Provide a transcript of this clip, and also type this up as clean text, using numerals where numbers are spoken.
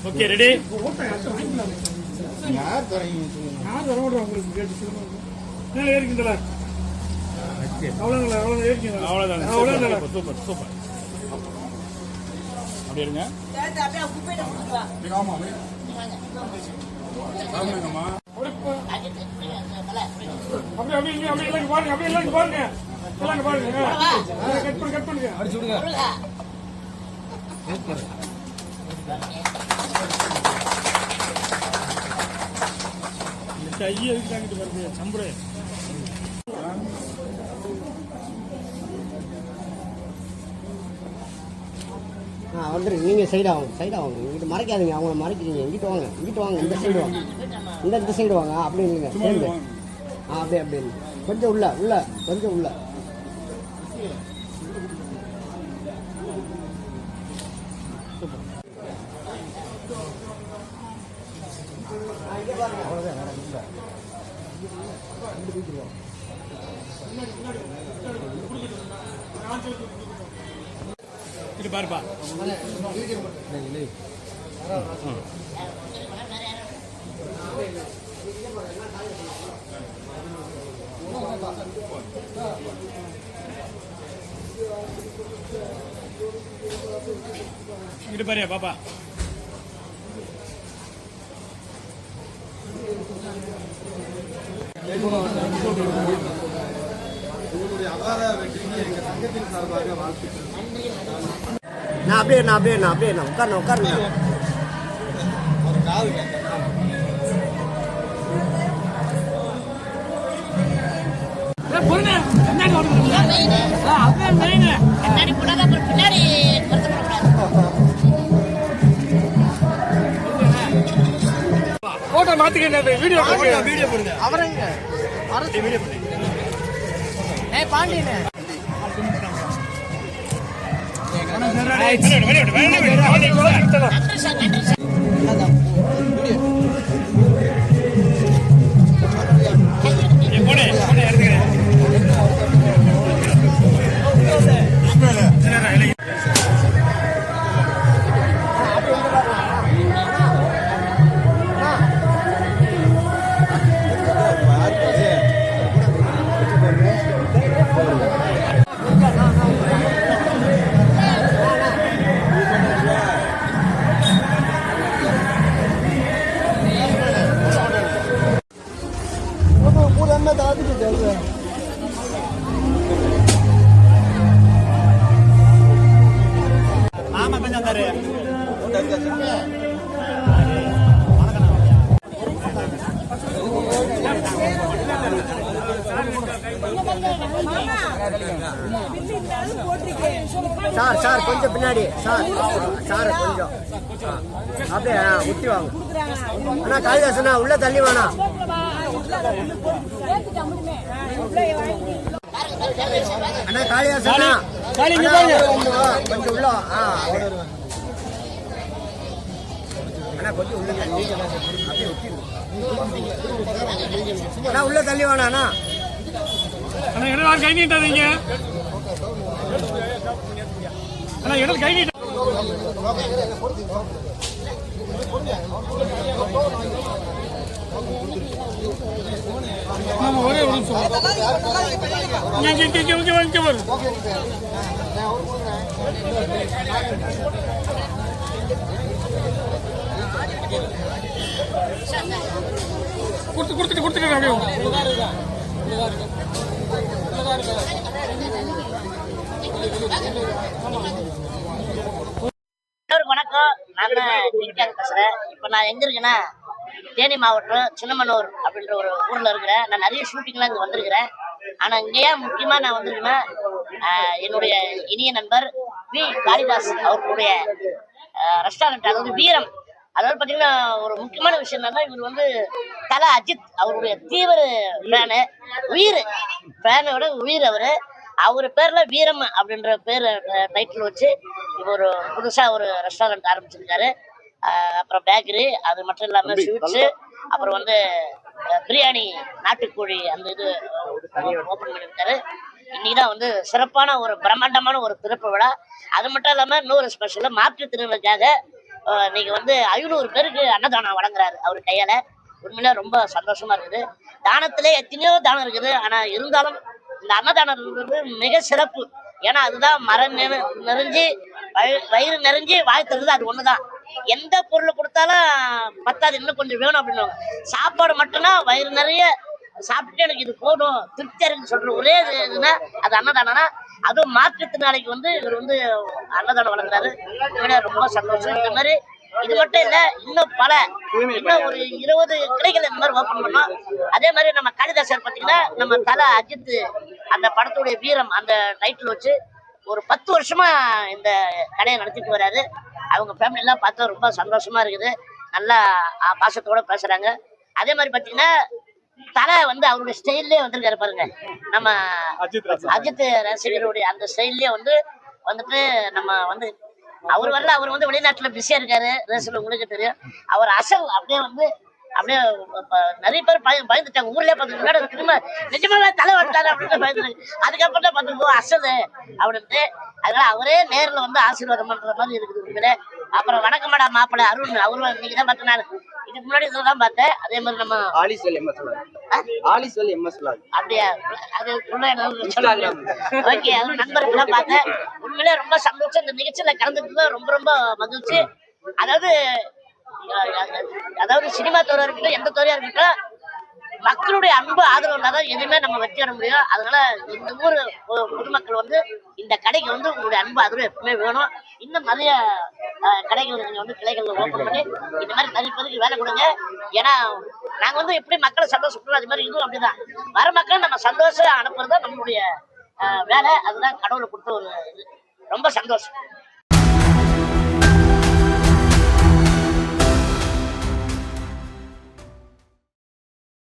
Okay, ready? Super, super. வந்துருங்க. நீங்கள் சைடாக வாங்க இங்கிட்ட மறைக்காதீங்க, அவங்கள மறைக்கிறீங்க. இங்கிட்ட வாங்க, இந்த சைடு வாங்க, இந்த சைடு வாங்க. அப்படி இல்லைங்க, சேர்ந்து அப்படியே கொஞ்சம் உள்ள கொஞ்சம் உள்ள. இது பாருப்பா. இது பாரியா பாப்பா. நான் அப்படியே உட்காருங்க. போட்டோ மாத்திக்க, வீடியோ போடுங்க. அவரங்க வீடியோ போடுங்க. பாண்டியனே மாமா கொஞ்சம் வந்தாரு. சார் கொஞ்சம் பின்னாடி சார் கொஞ்சம் அப்படியே ஊற்றி வாங்க. அண்ணா காளிதாசனா உள்ள தள்ளி வேணா. அண்ணா காளிதாசனா கொஞ்சம் உள்ள. அண்ணா கொஞ்சம் உள்ள அப்படியே அண்ணா உள்ள தள்ளி வேணா. அண்ணா இடத்துல கை நீட்டாதீங்க. அண்ணா இடத்துல கை நீட்ட. ஒரே ஒரு நிமிஷம். கொடுத்துட்டு அப்படியே வணக்கம். நான் பேசுறேன். இப்போ நான் எங்க இருக்கேன்னா தேனி மாவட்டம் சின்னமனூர் அப்படின்ற ஒரு ஊர்ல இருக்கிறேன். நான் நிறைய ஷூட்டிங்லாம் இங்கே வந்திருக்கிறேன். ஆனா இங்க ஏன் முக்கியமா நான் வந்திருக்கேன்னா என்னுடைய இனிய நண்பர் வி காளிதாஸ் அவர்களுடைய ரெஸ்டாரண்ட், அதாவது வீரம். அதாவது பார்த்தீங்கன்னா ஒரு முக்கியமான விஷயம் என்னன்னா, இவர் வந்து தல அஜித் அவருடைய தீவிர ஃபேனு, உயிர் ஃபேனோட உயிர் அவர் பேர்ல வீரம் அப்படின்ற பேர் டைட்டில் வச்சு இவர் புதுசா ஒரு ரெஸ்டாரண்ட் ஆரம்பிச்சிருக்காரு. அப்புறம் பேக்கரி, அது மட்டும் இல்லாம ஸ்வீட்ஸு, அப்புறம் வந்து பிரியாணி, நாட்டுக்கோழி அந்த இது ஓப்பன் பண்ணியிருக்காரு. இன்னைக்குதான் வந்து சிறப்பான ஒரு பிரம்மாண்டமான ஒரு திறப்பு விழா. அது மட்டும் இல்லாம இன்னொரு ஸ்பெஷலா மாற்றுத்திறனுக்காக இன்னைக்கு வந்து 500 பேருக்கு அன்னதானம் வழங்குறாரு அவர் கையால. உண்மையில ரொம்ப சந்தோஷமா இருக்குது. தானத்திலே எத்தனையோ தானம் இருக்குது, ஆனா இருந்தாலும் இந்த அன்னதானம் மிக சிறப்பு. ஏன்னா அதுதான் நிறைஞ்சு வயிறு நிறைஞ்சு வாய் தருது. அது ஒண்ணுதான். எந்த பொருள் கொடுத்தாலும் பத்தாது, இன்னும் கொஞ்சம் வேணும் அப்படின்னு. சாப்பாடு மட்டும்தான் வயிறு நிறைய சாப்பிட்டு எனக்கு இது போதும் திருப்தியா இருக்குன்னு சொல்ற ஒரே இதுன்னா அது அன்னதானம்னா, அதுவும் மாற்றுத்திறனாளிக்கு வந்து இவர் வந்து அன்னதானம் வழங்குறாரு. ரொம்ப சந்தோஷம். இந்த மாதிரி இது மட்டும் இல்ல, இன்னும் ஒரு 20 கிளைகள் இந்த மாதிரி ஓப்பன் பண்ணோம். அதே மாதிரி நம்ம காளிதாசர் பாத்தீங்கன்னா நம்ம தல அஜித் அந்த படத்துடைய வீரம் அந்த டைட்டில் வச்சு ஒரு 10 வருஷமா இந்த கடையை நடத்திட்டு வராரு. அவங்க ஃபேமிலி எல்லாம் பார்த்தா ரொம்ப சந்தோஷமா இருக்குது. நல்லா பாசத்தோட பேசுறாங்க. அதே மாதிரி பாத்தீங்கன்னா தலை வந்து அவருடைய ஸ்டைல்லே வந்திருக்காரு பாருங்க. நம்ம அஜித் ரசிகருடைய அந்த ஸ்டைல்லே வந்துட்டு நம்ம வந்து அவர் வந்து வெளிநாட்டுல பிஸியா இருக்காரு. ரேஸ்ல உங்களுக்கு தெரியும். அவர் அசல் அப்படியே நிறைய பேர் பயந்துட்டாங்க. ஊர்லயே பார்த்து திரும்ப நிஜமாவே தலை வந்துட்டாரு அப்படின்னு பயந்துட்டாங்க. அதுக்கப்புறம் தான் பார்த்துருக்கோம் அசல் அப்படின்ட்டு. அதனால அவரே நேரில் வந்து ஆசீர்வாதம் பண்ற மாதிரி இருக்குது உண்மையிலே. அப்புறம் வணக்கமாடா மாப்பிள்ளை அருண், அவரும் இன்னைக்கு தான் பார்த்தேன். நான் இதுக்கு முன்னாடி இதெல்லாம் பார்த்தேன். அதே மாதிரி நம்ம அப்படியா, அது ஓகே, அது நண்பர்கள்லாம் பார்த்தேன். உண்மையிலே ரொம்ப சந்தோஷம். இந்த நிகழ்ச்சியில கலந்துட்டு ரொம்ப ரொம்ப மகிழ்ச்சி. அதாவது சினிமா துறையா இருக்கட்டும், எந்த துறையா இருக்கட்டும், மக்களுடைய அன்பு ஆதரவுனா தான் எதுவுமே நம்ம வெற்றி பெற முடியும். அதனால இந்த ஊர் பொதுமக்கள் வந்து இந்த கடைக்கு வந்து உங்களுடைய அன்பு ஆதரவு எப்பவுமே வேணும். இன்னும் நிறைய கடைகள் நீங்க வந்து கிளைகள் ஓப்பன் பண்ணி இந்த மாதிரி நிறைய பேருக்கு வேலை கொடுங்க. ஏன்னா நாங்க வந்து எப்படி மக்களை சந்தோஷப்படுறோம், அது மாதிரி இதுவும் அப்படிதான். வர மக்கள் நம்ம சந்தோஷம் அனுப்புறது தான் நம்மளுடைய வேலை. அதுதான் கடவுளை கொடுத்த ஒரு இது. ரொம்ப சந்தோஷம்.